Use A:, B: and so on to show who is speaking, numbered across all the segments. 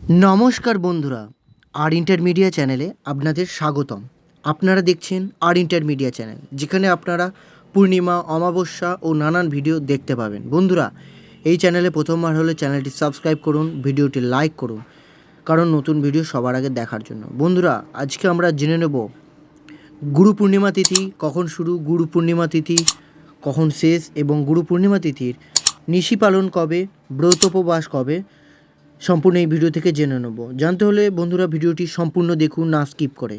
A: নমস্কার বন্ধুরা, আর ইন্টারমিডিয়া চ্যানেলে আপনাদের স্বাগতম। আপনারা দেখছেন আর ইন্টারমিডিয়া চ্যানেল, যেখানে আপনারা পূর্ণিমা, অমাবস্যা ও নানান ভিডিও দেখতে পাবেন। বন্ধুরা, এই চ্যানেলে প্রথমবার হলে চ্যানেলটি সাবস্ক্রাইব করুন, ভিডিওটি লাইক করুন, কারণ নতুন ভিডিও সবার আগে দেখার জন্য। বন্ধুরা, আজকে আমরা জেনে নেব গুরু পূর্ণিমা তিথি কখন শুরু, গুরু পূর্ণিমা তিথি কখন শেষ, এবং গুরু পূর্ণিমা তিথির নিশি পালন কবে, ব্রত উপবাস কবে, সম্পূর্ণ এই ভিডিও থেকে জেনে নেব। জানতে হলে বন্ধুরা ভিডিওটি সম্পূর্ণ দেখুন, না স্কিপ করে।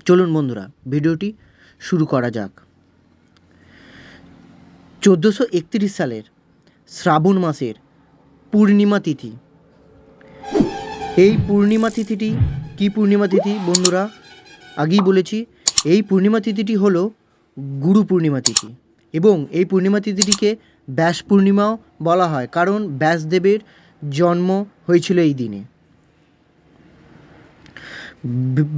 A: চলুন বন্ধুরা, ভিডিওটি শুরু করা যাক। 1431 সালের শ্রাবণ মাসের পূর্ণিমা তিথি। এই পূর্ণিমা তিথিটি কি পূর্ণিমা তিথি বন্ধুরা? আগেই বলেছি, এই পূর্ণিমা তিথিটি হলো গুরু পূর্ণিমা তিথি, এবং এই পূর্ণিমা তিথিটিকে ব্যাস পূর্ণিমাও বলা হয়, কারণ ব্যাসদেবের জন্ম হয়েছিল এই দিনে।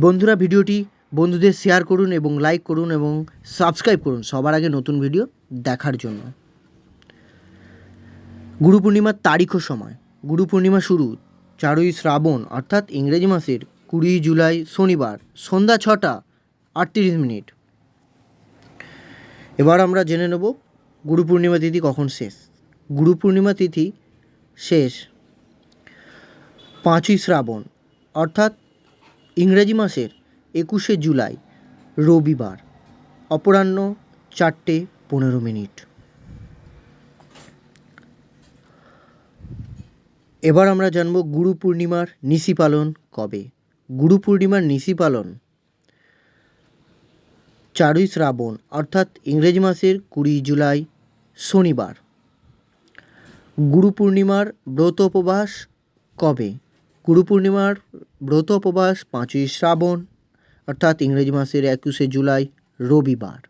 A: বন্ধুরা, ভিডিওটি বন্ধুদের শেয়ার করুন এবং লাইক করুন এবং সাবস্ক্রাইব করুন সবার আগে নতুন ভিডিও দেখার জন্য। গুরু পূর্ণিমার তারিখ ও সময়। গুরু পূর্ণিমা শুরু 4ই শ্রাবণ অর্থাৎ ইংরেজি মাসের 20 জুলাই শনিবার সন্ধ্যা 6:38। এবার আমরা জেনে নেব গুরু পূর্ণিমা তিথি কখন শেষ। গুরু পূর্ণিমা তিথি শেষ 5ই শ্রাবণ অর্থাৎ ইংরেজি মাসের 21শে জুলাই রবিবার অপরাহ্ন 4:15। এবার আমরা জানব গুরু পূর্ণিমার নিশি পালন কবে। গুরু পূর্ণিমার নিশি পালন 4ই শ্রাবণ অর্থাৎ ইংরেজি মাসের 20 জুলাই শনিবার। গুরু পূর্ণিমার ব্রত উপবাস কবে? গুরু পূর্ণিমার ব্রত উপবাস 5ই শ্রাবণ অর্থাৎ ইংরেজি মাসের 21শে জুলাই রবিবার।